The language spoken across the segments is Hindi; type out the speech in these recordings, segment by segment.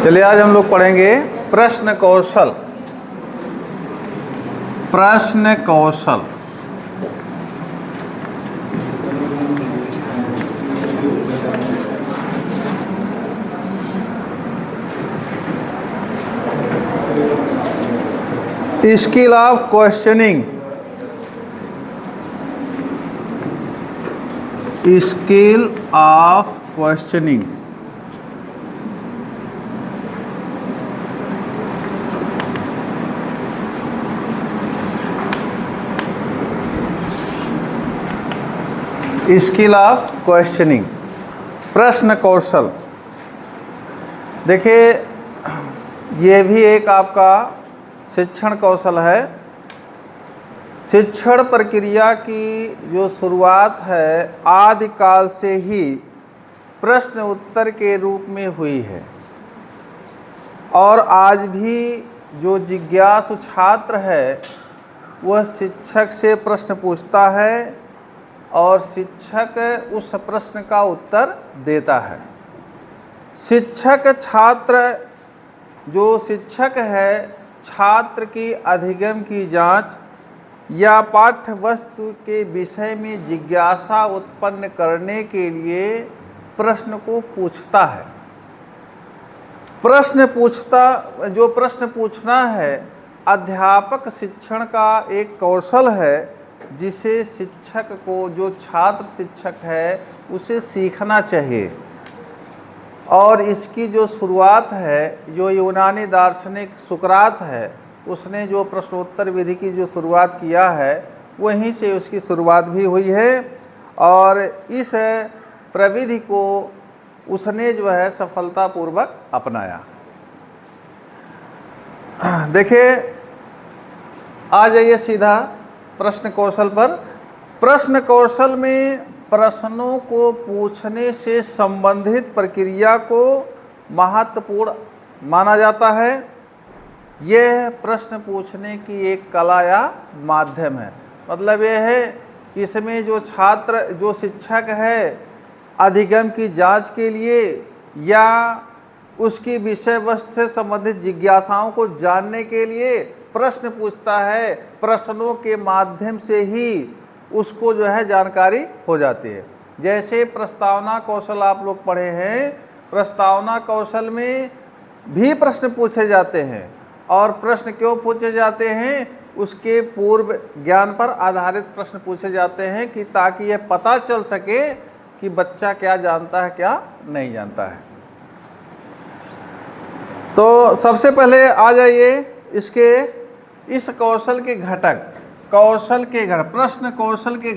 चलिए आज हम लोग पढ़ेंगे प्रश्न कौशल। प्रश्न कौशल skill of questioning. Skill of questioning skill of questioning प्रश्न कौशल। देखिए ये भी एक आपका शिक्षण कौशल है। शिक्षण प्रक्रिया की जो शुरुआत है आदिकाल से ही प्रश्न उत्तर के रूप में हुई है और आज भी जो जिज्ञासु छात्र है वह शिक्षक से प्रश्न पूछता है और शिक्षक उस प्रश्न का उत्तर देता है। शिक्षक छात्र जो शिक्षक है छात्र की अधिगम की जांच या पाठ्य वस्तु के विषय में जिज्ञासा उत्पन्न करने के लिए प्रश्न को पूछता है। जो प्रश्न पूछना है अध्यापक शिक्षण का एक कौशल है जिसे शिक्षक को, जो छात्र शिक्षक है उसे सीखना चाहिए। और इसकी जो शुरुआत है जो यूनानी दार्शनिक सुकरात है उसने जो प्रश्नोत्तर विधि की जो शुरुआत किया है वहीं से उसकी शुरुआत भी हुई है और इस प्रविधि को उसने जो है सफलतापूर्वक अपनाया। देखिए आ जाइए सीधा प्रश्न कौशल पर। प्रश्न कौशल में प्रश्नों को पूछने से संबंधित प्रक्रिया को महत्वपूर्ण माना जाता है। यह प्रश्न पूछने की एक कला या माध्यम है। मतलब यह है कि इसमें जो शिक्षक है अधिगम की जांच के लिए या उसकी विषय वस्तु से संबंधित जिज्ञासाओं को जानने के लिए प्रश्न पूछता है। प्रश्नों के माध्यम से ही उसको जो है जानकारी हो जाती है। जैसे प्रस्तावना कौशल आप लोग पढ़े हैं, प्रस्तावना कौशल में भी प्रश्न पूछे जाते हैं और प्रश्न क्यों पूछे जाते हैं उसके पूर्व ज्ञान पर आधारित प्रश्न पूछे जाते हैं कि ताकि यह पता चल सके कि बच्चा क्या जानता है क्या नहीं जानता है। तो सबसे पहले आ जाइए इस कौशल के घटक, प्रश्न कौशल के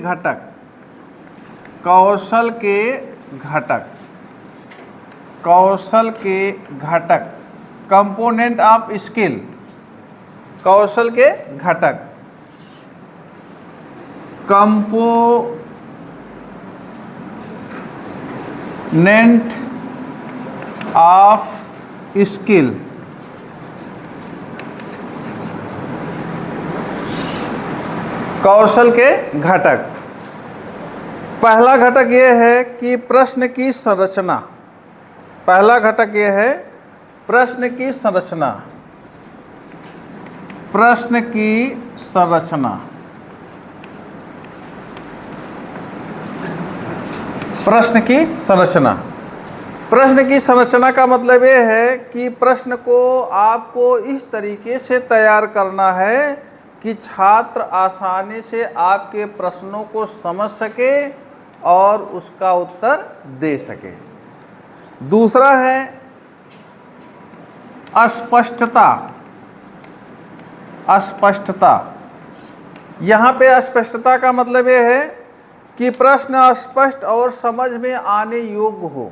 घटक कंपोनेंट ऑफ स्किल। कौशल के घटक कंपोनेंट ऑफ स्किल। कौशल के घटक। पहला घटक यह है कि प्रश्न की संरचना। पहला घटक यह है प्रश्न की संरचना। प्रश्न की संरचना। प्रश्न की संरचना। प्रश्न की संरचना का मतलब यह है कि प्रश्न को आपको इस तरीके से तैयार करना है कि छात्र आसानी से आपके प्रश्नों को समझ सके और उसका उत्तर दे सके। दूसरा है अस्पष्टता। अस्पष्टता। यहाँ पे अस्पष्टता का मतलब यह है कि प्रश्न स्पष्ट और समझ में आने योग्य हो।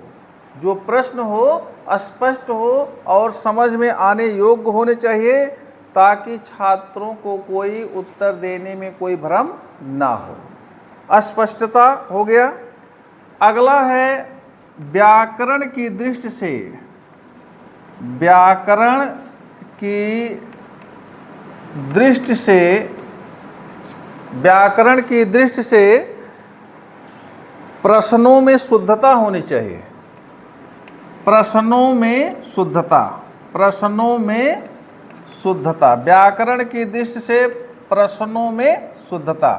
जो प्रश्न हो स्पष्ट हो और समझ में आने योग्य होने चाहिए ताकि छात्रों को कोई उत्तर देने में कोई भ्रम ना हो। अस्पष्टता हो गया। अगला है व्याकरण की दृष्टि से। व्याकरण की दृष्टि से प्रश्नों में शुद्धता होनी चाहिए। प्रश्नों में शुद्धता, प्रश्नों में शुद्धता, व्याकरण की दृष्टि से प्रश्नों में शुद्धता।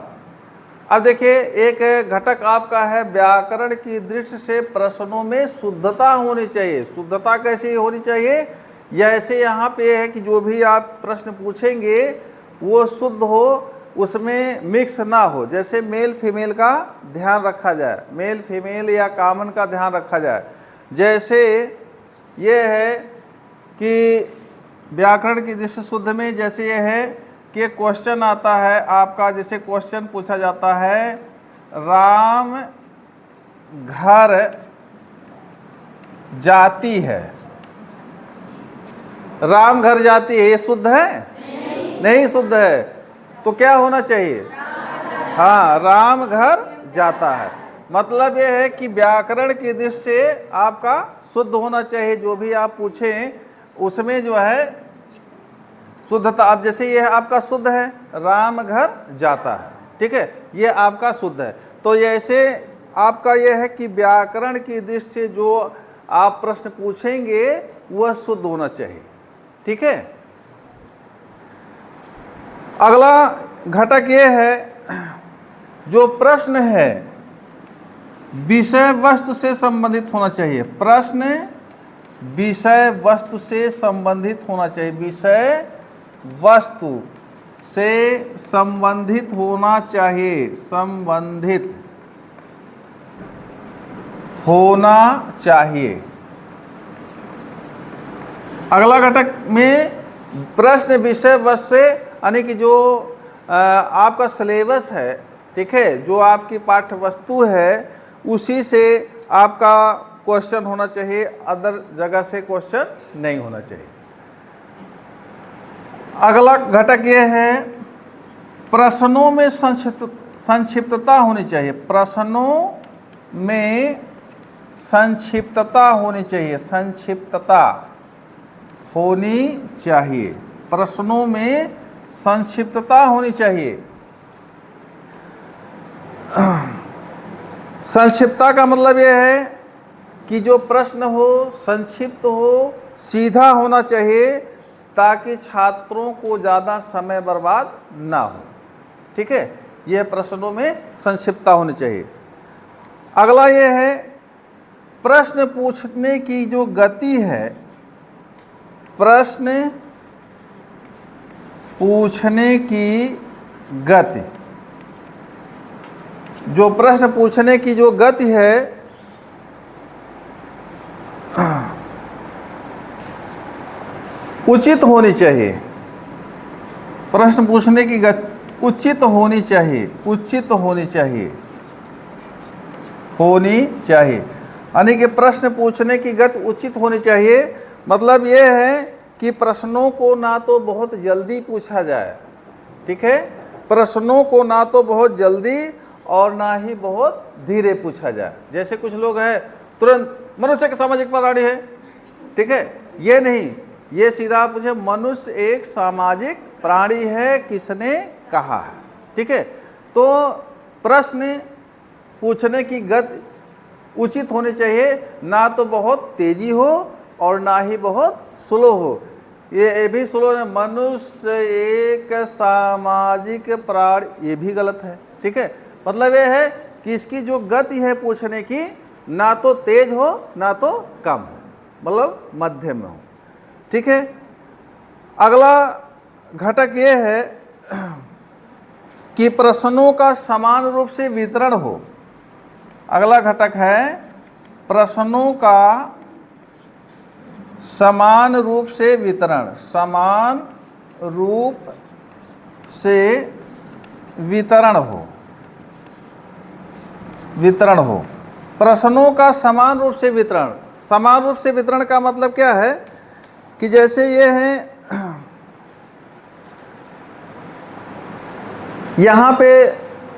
अब देखिए एक घटक आपका है व्याकरण की दृष्टि से प्रश्नों में शुद्धता होनी चाहिए। शुद्धता कैसी होनी चाहिए? जैसे यहाँ पे है कि जो भी आप प्रश्न पूछेंगे वो शुद्ध हो, उसमें मिक्स ना हो। जैसे मेल फीमेल का ध्यान रखा जाए, मेल फीमेल या कॉमन का ध्यान रखा जाए। जैसे ये है कि व्याकरण की दृष्टि शुद्ध में जैसे ये है कि क्वेश्चन आता है आपका, जैसे क्वेश्चन पूछा जाता है राम घर जाती है, राम घर जाती है, ये शुद्ध है? नहीं शुद्ध है। तो क्या होना चाहिए? हाँ, राम घर जाता है। मतलब यह है कि व्याकरण की दृष्टि से आपका शुद्ध होना चाहिए, जो भी आप पूछें उसमें जो है शुद्धता। अब जैसे यह आपका शुद्ध है, राम घर जाता है, ठीक है, ये आपका शुद्ध है। तो जैसे आपका यह है कि व्याकरण की दृष्टि से जो आप प्रश्न पूछेंगे वह शुद्ध होना चाहिए, ठीक है। अगला घटक यह है जो प्रश्न है विषय वस्तु से संबंधित होना चाहिए। प्रश्न विषय वस्तु से संबंधित होना चाहिए, विषय वस्तु से संबंधित होना चाहिए, संबंधित होना चाहिए। अगला घटक में प्रश्न विषय वस्तु से, यानी कि जो आपका सिलेबस है, ठीक है, जो आपकी पाठ्य वस्तु है उसी से आपका क्वेश्चन होना चाहिए, अदर जगह से क्वेश्चन नहीं होना चाहिए। अगला घटक यह है प्रश्नों में संक्षिप्तता होनी चाहिए, प्रश्नों में संक्षिप्तता होनी चाहिए, संक्षिप्तता होनी चाहिए, प्रश्नों में संक्षिप्तता होनी चाहिए। संक्षिप्तता का मतलब यह है कि जो प्रश्न हो संक्षिप्त हो, सीधा होना चाहिए, ताकि छात्रों को ज़्यादा समय बर्बाद ना हो, ठीक है। यह प्रश्नों में संक्षिप्तता होनी चाहिए। अगला यह है प्रश्न पूछने की जो गति है, प्रश्न पूछने की गति, जो प्रश्न पूछने की जो गति है उचित होनी चाहिए। प्रश्न पूछने की गति उचित होनी चाहिए, उचित होनी चाहिए, होनी चाहिए, यानी कि प्रश्न पूछने की गति उचित होनी चाहिए। मतलब यह है कि प्रश्नों को ना तो बहुत जल्दी पूछा जाए, ठीक है, प्रश्नों को ना तो बहुत जल्दी और ना ही बहुत धीरे पूछा जाए। जैसे कुछ लोग हैं तुरंत मनुष्य के सामाजिक प्राणी है, ठीक है, ये नहीं, ये सीधा पूछे मनुष्य एक सामाजिक प्राणी है, किसने कहा है, ठीक है। तो प्रश्न पूछने की गति उचित होनी चाहिए, ना तो बहुत तेजी हो और ना ही बहुत स्लो हो। ये भी स्लो है, मनुष्य एक सामाजिक प्राणी, ये भी गलत है, ठीक है। मतलब ये है कि इसकी जो गति है पूछने की, ना तो तेज हो ना तो कम हो, मतलब मध्यम में हो, ठीक है। अगला घटक ये है कि प्रश्नों का समान रूप से वितरण हो। अगला घटक है प्रश्नों का समान रूप से वितरण, समान रूप से वितरण हो, वितरण हो, प्रश्नों का समान रूप से वितरण। समान रूप से वितरण का मतलब क्या है कि जैसे ये है यहाँ पे,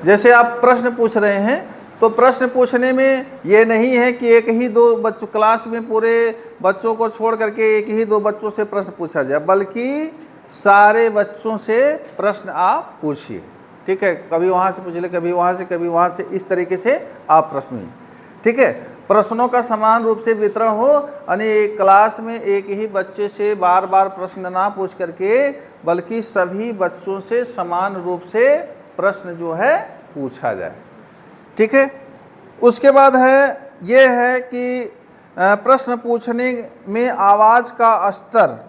जैसे आप प्रश्न पूछ रहे हैं तो प्रश्न पूछने में ये नहीं है कि एक ही दो बच्चों, क्लास में पूरे बच्चों को छोड़ करके एक ही दो बच्चों से प्रश्न पूछा जाए, बल्कि सारे बच्चों से प्रश्न आप पूछिए, ठीक है। कभी वहाँ से पूछ ले, कभी वहाँ से, कभी वहाँ से, इस तरीके से आप प्रश्न, ठीक है। प्रश्नों का समान रूप से वितरण हो, यानी एक क्लास में एक ही बच्चे से बार बार प्रश्न ना पूछ करके बल्कि सभी बच्चों से समान रूप से प्रश्न जो है पूछा जाए। ठीक है। उसके बाद है ये है कि प्रश्न पूछने में आवाज़ का स्तर।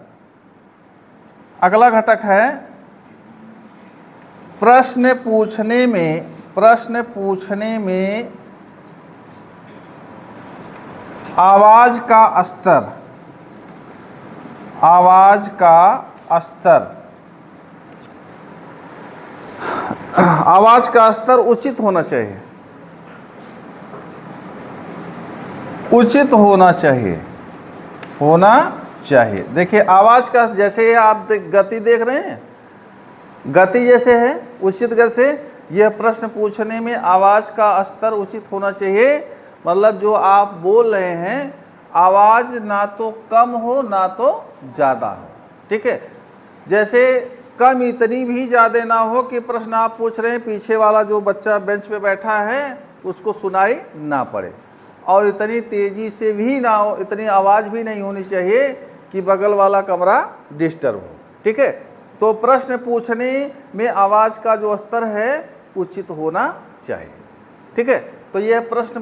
अगला घटक है प्रश्न पूछने में आवाज़ का स्तर। आवाज़ का स्तर, आवाज़ का स्तर उचित होना चाहिए, उचित होना चाहिए, होना चाहिए। देखिए आवाज़ का, जैसे आप गति देख रहे हैं, गति जैसे है उचित गति से, यह प्रश्न पूछने में आवाज़ का स्तर उचित होना चाहिए। मतलब जो आप बोल रहे हैं आवाज़ ना तो कम हो ना तो ज़्यादा हो। ठीक है। जैसे कम इतनी भी ज़्यादा ना हो कि प्रश्न आप पूछ रहे हैं पीछे वाला जो बच्चा बेंच पे बैठा है उसको सुनाई ना पड़े, और इतनी तेज़ी से भी ना हो, इतनी आवाज़ भी नहीं होनी चाहिए कि बगल वाला कमरा डिस्टर्ब हो। ठीक है। तो प्रश्न पूछने में आवाज़ का जो स्तर है उचित होना चाहिए। ठीक है। तो यह प्रश्न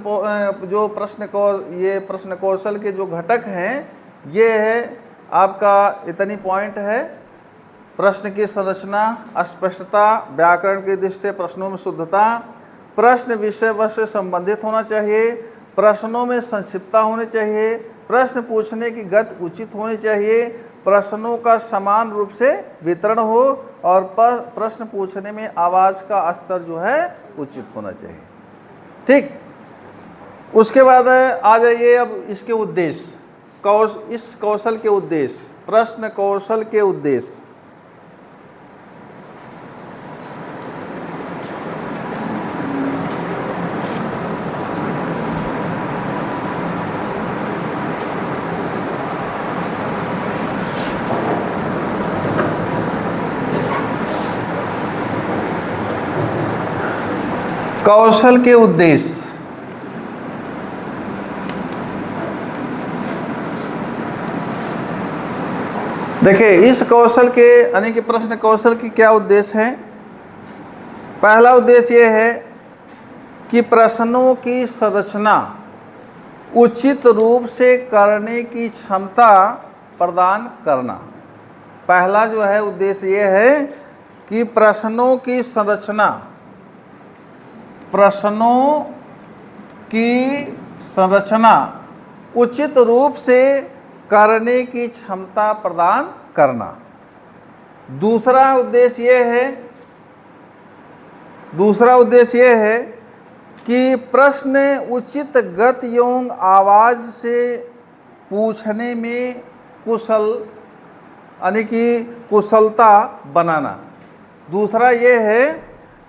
कौशल के जो घटक हैं ये है आपका, इतनी पॉइंट है। प्रश्न की संरचना, स्पष्टता, व्याकरण की दृष्टि से प्रश्नों में शुद्धता, प्रश्न विषय वस्तु से संबंधित होना चाहिए, प्रश्नों में संक्षिप्तता होनी चाहिए, प्रश्न पूछने की गति उचित होनी चाहिए, प्रश्नों का समान रूप से वितरण हो, और प्रश्न पूछने में आवाज़ का स्तर जो है उचित होना चाहिए। ठीक। उसके बाद आ जाइए अब इसके उद्देश्य, इस कौशल के उद्देश्य, प्रश्न कौशल के उद्देश्य। कौशल के उद्देश्य। देखिए इस कौशल के यानी कि प्रश्न कौशल की क्या उद्देश्य है। पहला उद्देश्य यह है कि प्रश्नों की संरचना उचित रूप से करने की क्षमता प्रदान करना। पहला जो है उद्देश्य यह है कि प्रश्नों की संरचना, प्रश्नों की संरचना उचित रूप से करने की क्षमता प्रदान करना। दूसरा उद्देश्य यह है कि प्रश्न उचित गति एवं आवाज़ से पूछने में यानी कि कुशलता बनाना। दूसरा यह है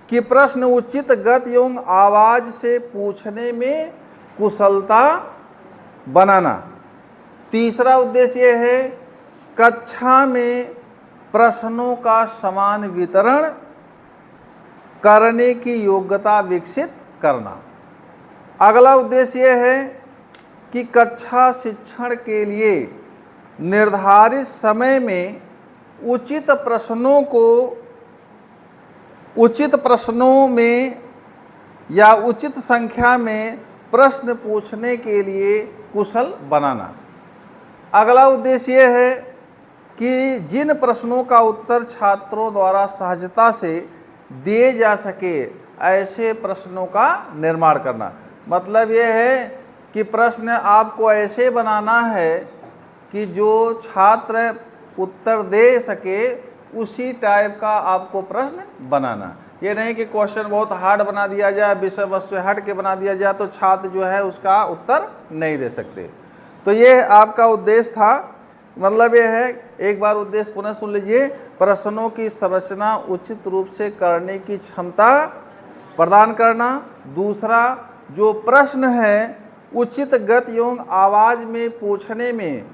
कि प्रश्न उचित गति एवं आवाज़ से पूछने में कुशलता बनाना। तीसरा उद्देश्य यह है कक्षा में प्रश्नों का समान वितरण करने की योग्यता विकसित करना। अगला उद्देश्य यह है कि कक्षा शिक्षण के लिए निर्धारित समय में उचित प्रश्नों में या उचित संख्या में प्रश्न पूछने के लिए कुशल बनाना। अगला उद्देश्य यह है कि जिन प्रश्नों का उत्तर छात्रों द्वारा सहजता से दिए जा सके ऐसे प्रश्नों का निर्माण करना। मतलब यह है कि प्रश्न आपको ऐसे बनाना है कि जो छात्र उत्तर दे सके उसी टाइप का आपको प्रश्न बनाना। ये नहीं कि क्वेश्चन बहुत हार्ड बना दिया जाए, विषय वस्तु से हट के बना दिया जाए तो छात्र जो है उसका उत्तर नहीं दे सकते। तो ये आपका उद्देश्य था। मतलब ये है, एक बार उद्देश्य पुनः सुन लीजिए। प्रश्नों की संरचना उचित रूप से करने की क्षमता प्रदान करना। दूसरा, जो प्रश्न है उचित गति एवं आवाज़ में पूछने में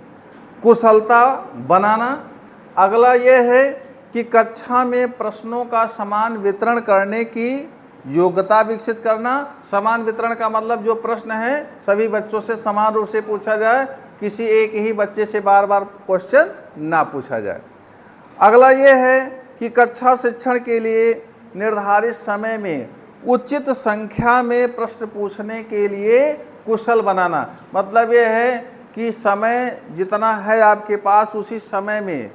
कुशलता बनाना। अगला यह है कि कक्षा में प्रश्नों का समान वितरण करने की योग्यता विकसित करना। समान वितरण का मतलब जो प्रश्न है सभी बच्चों से समान रूप से पूछा जाए, किसी एक ही बच्चे से बार बार क्वेश्चन ना पूछा जाए। अगला ये है कि कक्षा शिक्षण के लिए निर्धारित समय में उचित संख्या में प्रश्न पूछने के लिए कुशल बनाना। मतलब ये है कि समय जितना है आपके पास उसी समय में,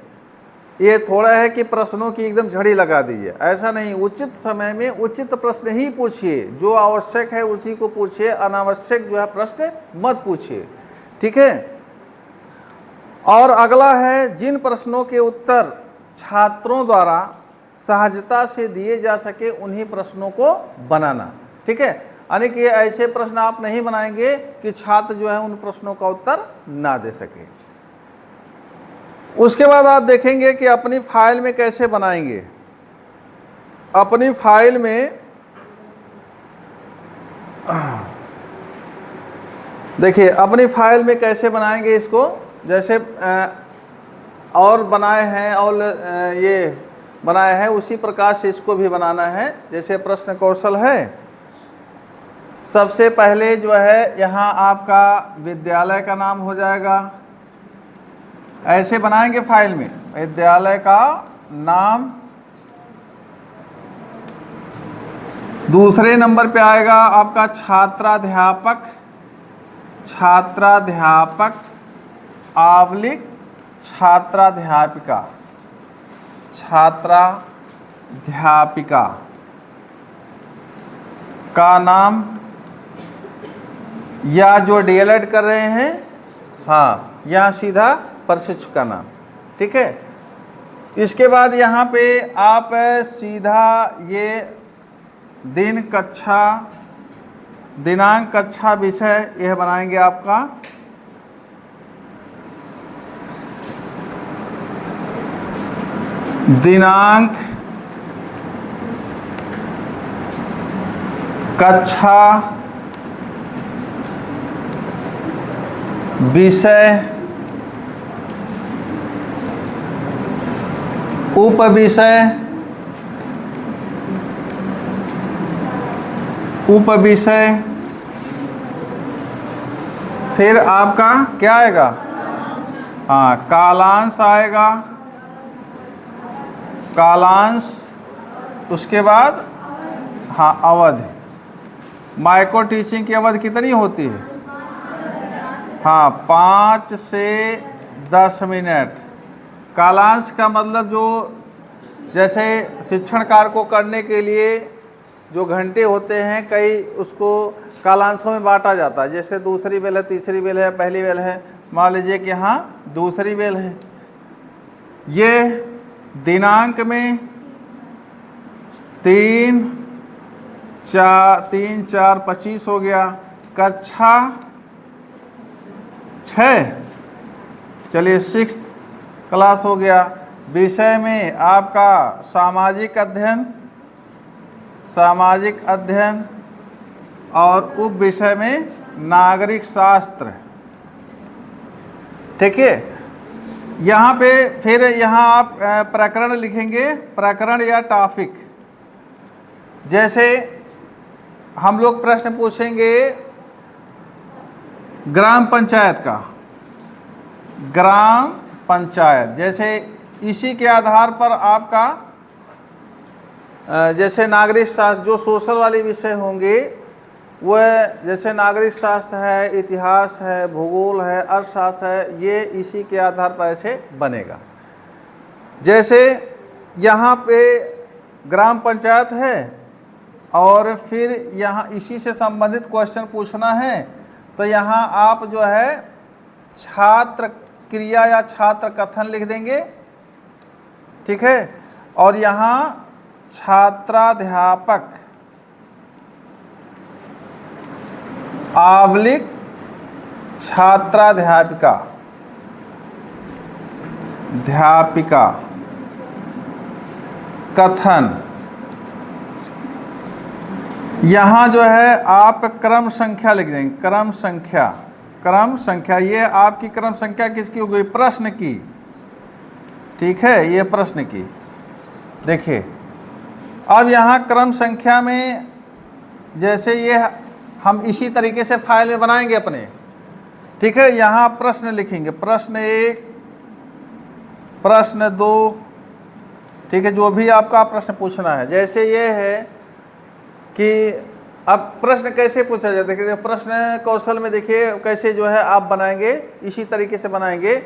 ये थोड़ा है कि प्रश्नों की एकदम झड़ी लगा दीजिए, ऐसा नहीं। उचित समय में उचित प्रश्न ही पूछिए, जो आवश्यक है उसी को पूछिए, अनावश्यक जो है प्रश्न मत पूछिए, ठीक है। और अगला है जिन प्रश्नों के उत्तर छात्रों द्वारा सहजता से दिए जा सके उन्हीं प्रश्नों को बनाना, ठीक है। यानी कि ऐसे प्रश्न आप नहीं बनाएंगे कि छात्र जो है उन प्रश्नों का उत्तर ना दे सके। उसके बाद आप देखेंगे कि अपनी फाइल में कैसे बनाएंगे। अपनी फाइल में देखिए, अपनी फाइल में कैसे बनाएंगे इसको, जैसे और बनाए हैं और ये बनाए हैं उसी प्रकार से इसको भी बनाना है। जैसे प्रश्न कौशल है, सबसे पहले जो है यहाँ आपका विद्यालय का नाम हो जाएगा, ऐसे बनाएंगे फाइल में विद्यालय का नाम। दूसरे नंबर पे आएगा आपका छात्राध्यापक, छात्राध्यापक / छात्राध्यापिका, छात्राध्यापिका का नाम, या जो डीएलएड कर रहे हैं, हाँ, यहाँ सीधा प्रशिक्षक का नाम, ठीक है। इसके बाद यहाँ पे आप सीधा ये दिन, कक्षा, दिनांक, कक्षा, विषय यह बनाएंगे आपका। दिनांक, कक्षा, विषय, उपविषय, उपविषय, फिर आपका क्या आएगा, हाँ, कालांश आएगा, कालांश। उसके बाद हाँ, अवधि। माइक्रो टीचिंग की अवधि कितनी होती है, हाँ, 5 से 10 मिनट। कालांश का मतलब जो जैसे शिक्षण कार्य को करने के लिए जो घंटे होते हैं, कई उसको कालांशों में बांटा जाता है। जैसे दूसरी बेल है, तीसरी बेल है, पहली बेल है। मान लीजिए कि यहाँ दूसरी बेल है। ये दिनांक में 3, 4, 25 हो गया। कक्षा 6, चलिए 6th क्लास हो गया। विषय में आपका सामाजिक अध्ययन, सामाजिक अध्ययन, और उप विषय में नागरिक शास्त्र, ठीक है। यहाँ पे फिर यहाँ आप प्रकरण लिखेंगे, प्रकरण या टॉपिक। जैसे हम लोग प्रश्न पूछेंगे ग्राम पंचायत का, ग्राम पंचायत, जैसे इसी के आधार पर आपका जैसे नागरिक शास्त्र, जो सोशल वाले विषय होंगे वह, जैसे नागरिक शास्त्र है, इतिहास है, भूगोल है, अर्थशास्त्र है, ये इसी के आधार पर ऐसे बनेगा। जैसे यहाँ पे ग्राम पंचायत है और फिर यहाँ इसी से संबंधित क्वेश्चन पूछना है, तो यहाँ आप जो है छात्र क्रिया या छात्र कथन लिख देंगे, ठीक है। और यहाँ छात्राध्यापक / छात्राध्यापिका, ध्यापिका कथन। यहाँ जो है आप क्रम संख्या लिख देंगे, क्रम संख्या, क्रम संख्या। ये आपकी क्रम संख्या किसकी हो गई, प्रश्न की, ठीक है, ये प्रश्न की। देखिए अब यहाँ क्रम संख्या में जैसे ये हम इसी तरीके से फाइल में बनाएंगे अपने, ठीक है। यहाँ प्रश्न लिखेंगे, प्रश्न 1, प्रश्न 2, ठीक है, जो भी आपका प्रश्न पूछना है। जैसे ये है कि अब प्रश्न कैसे पूछा जाता है, देखिए प्रश्न कौशल में देखिए कैसे जो है आप बनाएंगे, इसी तरीके से बनाएंगे।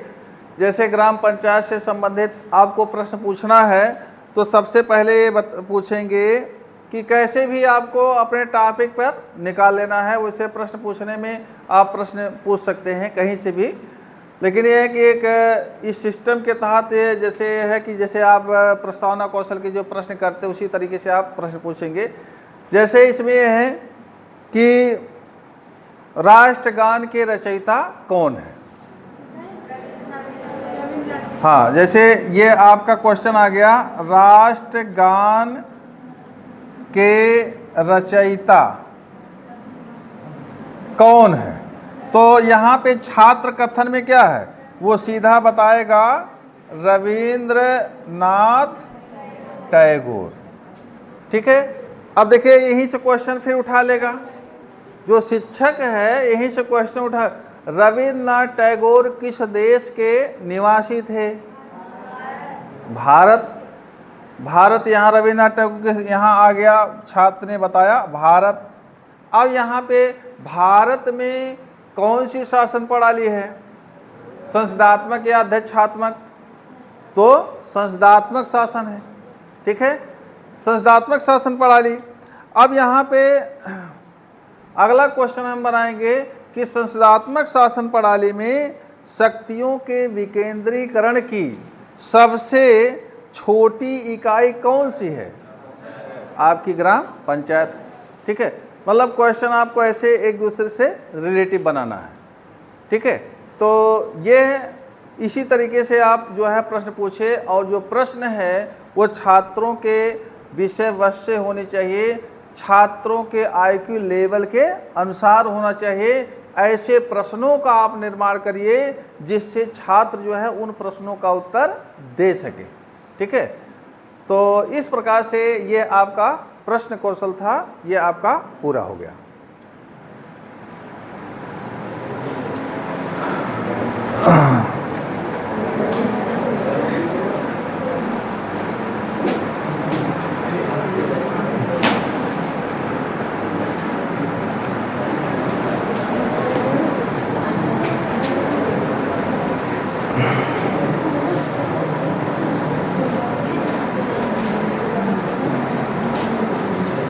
जैसे ग्राम पंचायत से संबंधित आपको प्रश्न पूछना है तो सबसे पहले ये पूछेंगे कि कैसे भी आपको अपने टॉपिक पर निकाल लेना है। वैसे प्रश्न पूछने में आप प्रश्न पूछ सकते हैं कहीं से भी, लेकिन ये है कि एक इस सिस्टम के तहत ये जैसे है कि जैसे आप प्रस्तावना कौशल के जो प्रश्न करते हैं उसी तरीके से आप प्रश्न पूछेंगे। जैसे इसमें यह है कि राष्ट्रगान के रचयिता कौन है। हाँ, जैसे ये आपका क्वेश्चन आ गया, राष्ट्रगान के रचयिता कौन है, तो यहाँ पे छात्र कथन में क्या है, वो सीधा बताएगा रविंद्रनाथ टैगोर, ठीक है। अब देखिए यहीं से क्वेश्चन फिर उठा लेगा, जो शिक्षक है यहीं से क्वेश्चन उठा, रविंद्रनाथ टैगोर किस देश के निवासी थे। भारत, भारत यहाँ रविंद्रनाथ टैगोर के यहाँ आ गया, छात्र ने बताया भारत। अब यहाँ पे भारत में कौन सी शासन प्रणाली है, संसदात्मक या अध्यक्षात्मक, तो संसदात्मक शासन है, ठीक है, संसदात्मक शासन प्रणाली। अब यहाँ पे अगला क्वेश्चन हम बनाएंगे कि संसदात्मक शासन प्रणाली में शक्तियों के विकेंद्रीकरण की सबसे छोटी इकाई कौन सी है, आपकी ग्राम पंचायत, ठीक है। मतलब क्वेश्चन आपको ऐसे एक दूसरे से रिलेटिव बनाना है, ठीक है। तो ये इसी तरीके से आप जो है प्रश्न पूछे, और जो प्रश्न है वो छात्रों के विषय वस्तु से होनी चाहिए, छात्रों के आईक्यू लेवल के अनुसार होना चाहिए। ऐसे प्रश्नों का आप निर्माण करिए जिससे छात्र जो है उन प्रश्नों का उत्तर दे सके, ठीक है। तो इस प्रकार से ये आपका प्रश्न कौशल था, ये आपका पूरा हो गया।